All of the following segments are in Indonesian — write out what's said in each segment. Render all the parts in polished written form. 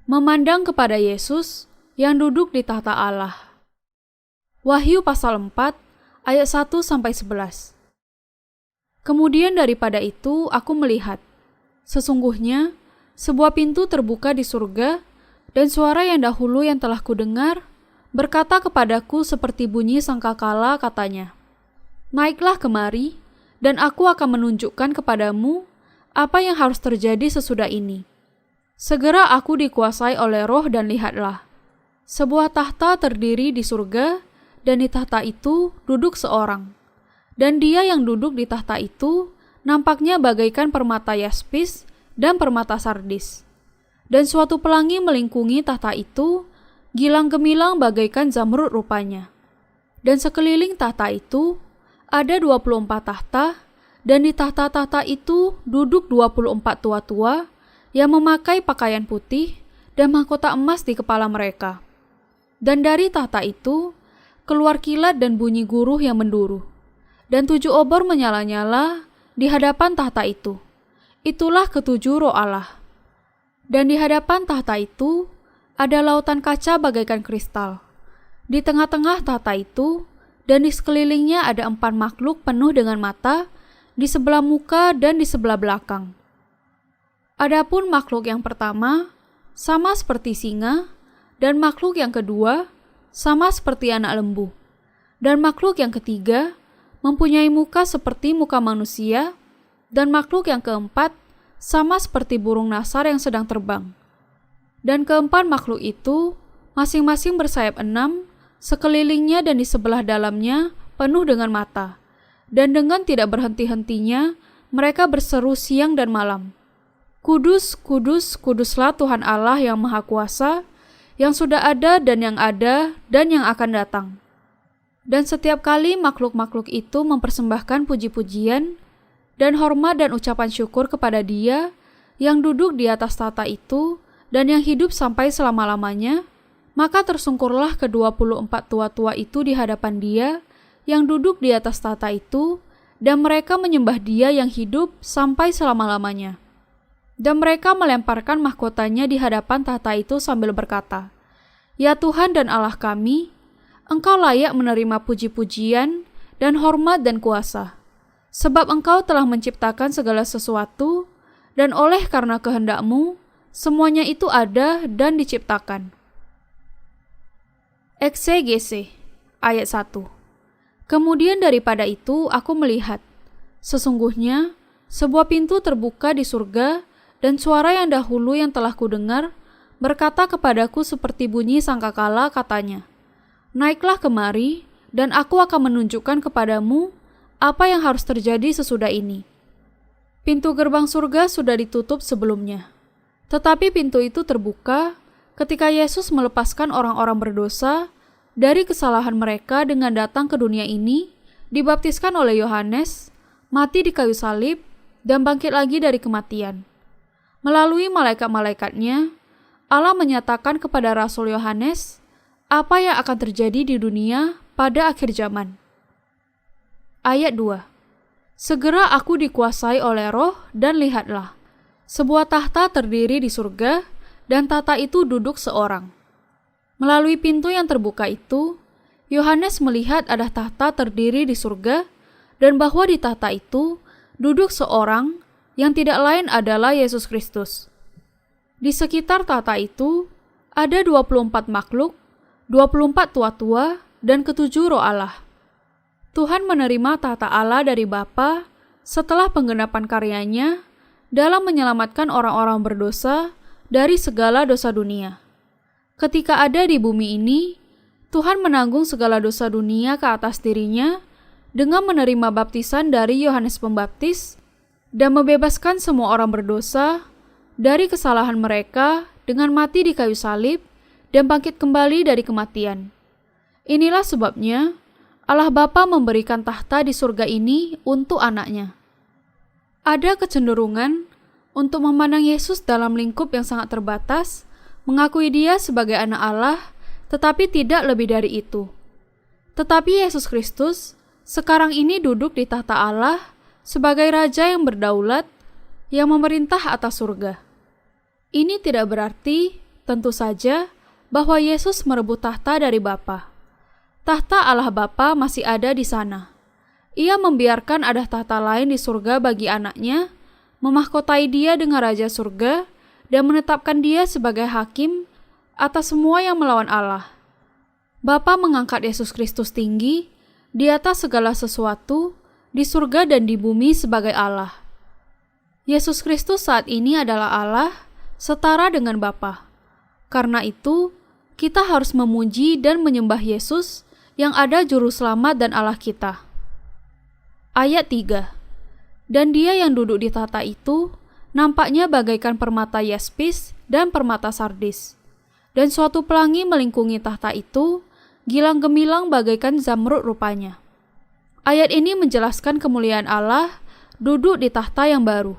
Memandang kepada Yesus yang duduk di tahta Allah. Wahyu pasal 4 ayat 1-11. Kemudian daripada itu aku melihat, sesungguhnya sebuah pintu terbuka di surga, dan suara yang dahulu yang telah kudengar berkata kepadaku seperti bunyi sangkakala, katanya, "Naiklah kemari, dan aku akan menunjukkan kepadamu apa yang harus terjadi sesudah ini." Segera aku dikuasai oleh Roh dan lihatlah, sebuah tahta terdiri di surga, dan di tahta itu duduk seorang. Dan dia yang duduk di tahta itu nampaknya bagaikan permata yaspis dan permata sardis. Dan suatu pelangi melingkungi tahta itu, gilang gemilang bagaikan zamrud rupanya. Dan sekeliling tahta itu ada 24 tahta, dan di tahta-tahta itu duduk 24 tua-tua yang memakai pakaian putih dan mahkota emas di kepala mereka. Dan dari tahta itu keluar kilat dan bunyi guruh yang menduruh, dan 7 obor menyala-nyala di hadapan tahta itu. Itulah ketujuh roh Allah. Dan di hadapan tahta itu ada lautan kaca bagaikan kristal. Di tengah-tengah tahta itu dan di sekelilingnya ada 4 makhluk penuh dengan mata di sebelah muka dan di sebelah belakang. Adapun makhluk yang pertama sama seperti singa, dan makhluk yang kedua sama seperti anak lembu, dan makhluk yang ketiga mempunyai muka seperti muka manusia, dan makhluk yang keempat sama seperti burung nasar yang sedang terbang. Dan keempat makhluk itu masing-masing bersayap 6, sekelilingnya dan di sebelah dalamnya penuh dengan mata, dan dengan tidak berhenti-hentinya mereka berseru siang dan malam, "Kudus, kudus, kuduslah Tuhan Allah yang Maha Kuasa, yang sudah ada dan yang akan datang." Dan setiap kali makhluk-makhluk itu mempersembahkan puji-pujian dan hormat dan ucapan syukur kepada Dia yang duduk di atas tahta itu dan yang hidup sampai selama-lamanya, maka tersungkurlah ke-24 tua-tua itu di hadapan Dia yang duduk di atas tahta itu, dan mereka menyembah Dia yang hidup sampai selama-lamanya. Dan mereka melemparkan mahkotanya di hadapan tahta itu sambil berkata, "Ya Tuhan dan Allah kami, Engkau layak menerima puji-pujian dan hormat dan kuasa, sebab Engkau telah menciptakan segala sesuatu, dan oleh karena kehendak-Mu, semuanya itu ada dan diciptakan." Eksegese ayat 1. Kemudian daripada itu aku melihat, sesungguhnya sebuah pintu terbuka di surga, dan suara yang dahulu yang telah kudengar berkata kepadaku seperti bunyi sangkakala, katanya, "Naiklah kemari, dan aku akan menunjukkan kepadamu apa yang harus terjadi sesudah ini." Pintu gerbang surga sudah ditutup sebelumnya, tetapi pintu itu terbuka ketika Yesus melepaskan orang-orang berdosa dari kesalahan mereka dengan datang ke dunia ini, dibaptiskan oleh Yohanes, mati di kayu salib, dan bangkit lagi dari kematian. Melalui malaikat-malaikatnya, Allah menyatakan kepada Rasul Yohanes apa yang akan terjadi di dunia pada akhir zaman. Ayat 2. Segera aku dikuasai oleh Roh, dan lihatlah, sebuah tahta terdiri di surga, dan tahta itu duduk seorang. Melalui pintu yang terbuka itu, Yohanes melihat ada tahta terdiri di surga, dan bahwa di tahta itu duduk seorang yang tidak lain adalah Yesus Kristus. Di sekitar tahta itu ada 24 makhluk, 24 tua-tua, dan ketujuh roh Allah. Tuhan menerima tahta Allah dari Bapa setelah penggenapan karyanya dalam menyelamatkan orang-orang berdosa dari segala dosa dunia. Ketika ada di bumi ini, Tuhan menanggung segala dosa dunia ke atas dirinya dengan menerima baptisan dari Yohanes Pembaptis dan membebaskan semua orang berdosa dari kesalahan mereka dengan mati di kayu salib dan bangkit kembali dari kematian. Inilah sebabnya Allah Bapa memberikan tahta di surga ini untuk anaknya. Ada kecenderungan untuk memandang Yesus dalam lingkup yang sangat terbatas, mengakui Dia sebagai anak Allah, tetapi tidak lebih dari itu. Tetapi Yesus Kristus sekarang ini duduk di tahta Allah sebagai Raja yang berdaulat, yang memerintah atas surga. Ini tidak berarti tentu saja, bahwa Yesus merebut tahta dari Bapa. Tahta Allah Bapa masih ada di sana. Ia membiarkan ada tahta lain di surga bagi anaknya, memahkotai dia dengan Raja Surga, dan menetapkan dia sebagai hakim atas semua yang melawan Allah. Bapa mengangkat Yesus Kristus tinggi, di atas segala sesuatu, di surga dan di bumi sebagai Allah. Yesus Kristus saat ini adalah Allah, setara dengan Bapa. Karena itu, kita harus memuji dan menyembah Yesus yang ada Juru Selamat dan Allah kita. Ayat 3. Dan dia yang duduk di tahta itu nampaknya bagaikan permata yaspis dan permata sardis. Dan suatu pelangi melingkungi tahta itu, gilang gemilang bagaikan zamrud rupanya. Ayat ini menjelaskan kemuliaan Allah duduk di tahta yang baru.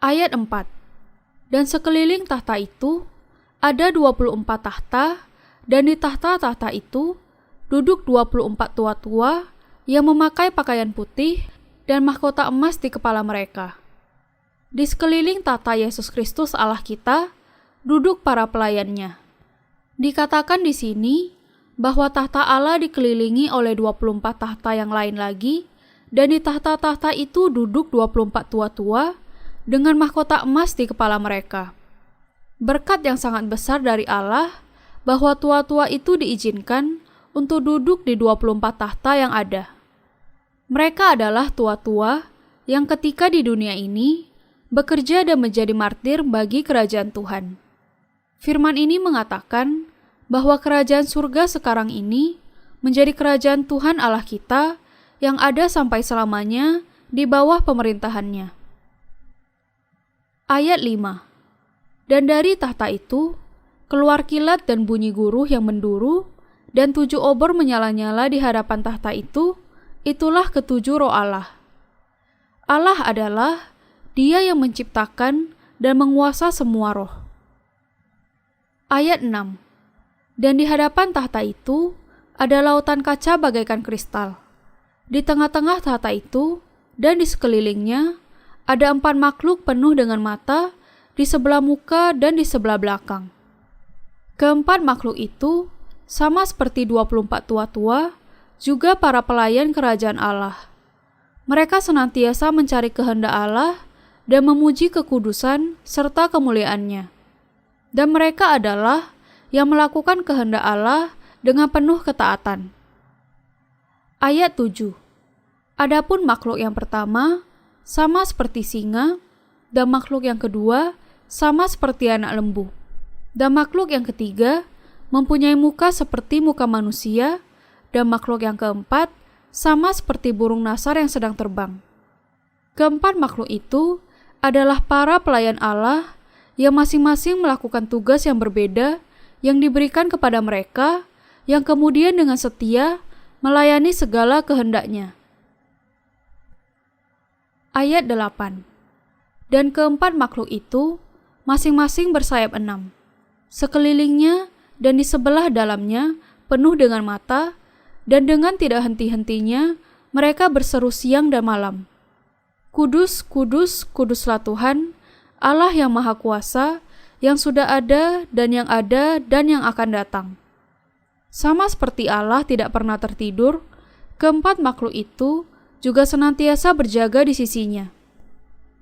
Ayat 4. Dan sekeliling tahta itu ada 24 tahta, dan di tahta-tahta itu duduk 24 tua-tua yang memakai pakaian putih dan mahkota emas di kepala mereka. Di sekeliling tahta Yesus Kristus Allah kita, duduk para pelayannya. Dikatakan di sini bahwa tahta Allah dikelilingi oleh 24 tahta yang lain lagi, dan di tahta-tahta itu duduk 24 tua-tua dengan mahkota emas di kepala mereka. Berkat yang sangat besar dari Allah bahwa tua-tua itu diizinkan untuk duduk di 24 tahta yang ada. Mereka adalah tua-tua yang ketika di dunia ini bekerja dan menjadi martir bagi kerajaan Tuhan. Firman ini mengatakan bahwa kerajaan surga sekarang ini menjadi kerajaan Tuhan Allah kita yang ada sampai selamanya di bawah pemerintahannya. Ayat 5. Dan dari tahta itu keluar kilat dan bunyi guruh yang menduru, dan 7 obor menyala-nyala di hadapan tahta itu, itulah ketujuh roh Allah. Allah adalah Dia yang menciptakan dan menguasa semua roh. Ayat 6. Dan di hadapan tahta itu ada lautan kaca bagaikan kristal. Di tengah-tengah tahta itu dan di sekelilingnya ada 4 makhluk penuh dengan mata di sebelah muka dan di sebelah belakang. Keempat makhluk itu sama seperti 24 tua-tua, juga para pelayan kerajaan Allah. Mereka senantiasa mencari kehendak Allah dan memuji kekudusan serta kemuliaannya. Dan mereka adalah yang melakukan kehendak Allah dengan penuh ketaatan. Ayat 7. Adapun makhluk yang pertama sama seperti singa, dan makhluk yang kedua sama seperti anak lembu, dan makhluk yang ketiga mempunyai muka seperti muka manusia, dan makhluk yang keempat sama seperti burung nasar yang sedang terbang. Keempat makhluk itu adalah para pelayan Allah yang masing-masing melakukan tugas yang berbeda yang diberikan kepada mereka, yang kemudian dengan setia melayani segala kehendaknya. Ayat 8. Dan keempat makhluk itu masing-masing bersayap 6. Sekelilingnya dan di sebelah dalamnya penuh dengan mata, dan dengan tidak henti-hentinya mereka berseru siang dan malam. Kudus, kudus, kuduslah Tuhan, Allah yang Maha Kuasa, yang sudah ada dan yang akan datang. Sama seperti Allah tidak pernah tertidur, keempat makhluk itu juga senantiasa berjaga di sisinya.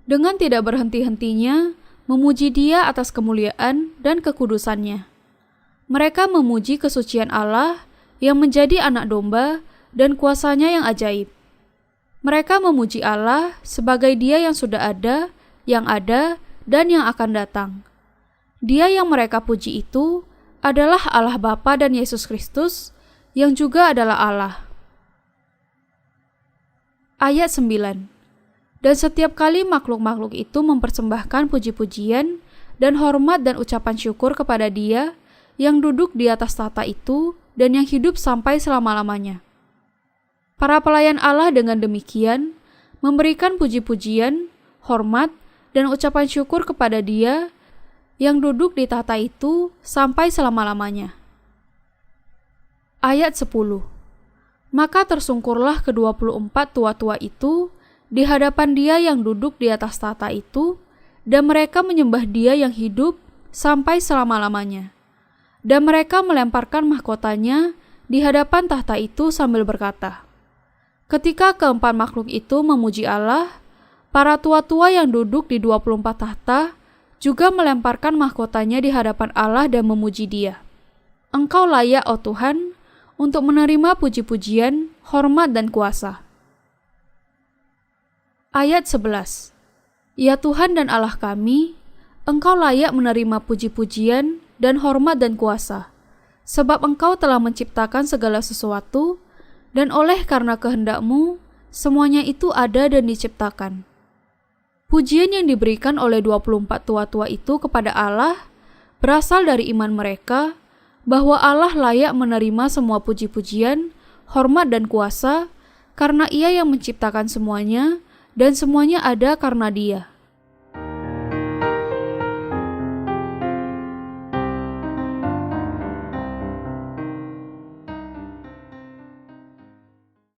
Dengan tidak berhenti-hentinya, memuji Dia atas kemuliaan dan kekudusannya. Mereka memuji kesucian Allah yang menjadi anak domba dan kuasanya yang ajaib. Mereka memuji Allah sebagai Dia yang sudah ada, dan yang akan datang. Dia yang mereka puji itu adalah Allah Bapa dan Yesus Kristus, yang juga adalah Allah. Ayat 9. Dan setiap kali makhluk-makhluk itu mempersembahkan puji-pujian dan hormat dan ucapan syukur kepada Dia yang duduk di atas tahta itu dan yang hidup sampai selama-lamanya. Para pelayan Allah dengan demikian memberikan puji-pujian, hormat, dan ucapan syukur kepada Dia yang duduk di tahta itu sampai selama-lamanya. Ayat 10. Maka tersungkurlah ke-24 tua-tua itu di hadapan Dia yang duduk di atas tahta itu, dan mereka menyembah Dia yang hidup sampai selama-lamanya. Dan mereka melemparkan mahkotanya di hadapan tahta itu sambil berkata, ketika keempat makhluk itu memuji Allah, para tua-tua yang duduk di 24 tahta juga melemparkan mahkotanya di hadapan Allah dan memuji Dia. Engkau layak, oh Tuhan, untuk menerima puji-pujian, hormat dan kuasa. Ayat 11. Ya Tuhan dan Allah kami, Engkau layak menerima puji-pujian dan hormat dan kuasa, sebab Engkau telah menciptakan segala sesuatu, dan oleh karena kehendak-Mu, semuanya itu ada dan diciptakan. Pujian yang diberikan oleh 24 tua-tua itu kepada Allah berasal dari iman mereka bahwa Allah layak menerima semua puji-pujian, hormat dan kuasa, karena Ia yang menciptakan semuanya, dan semuanya ada karena Dia.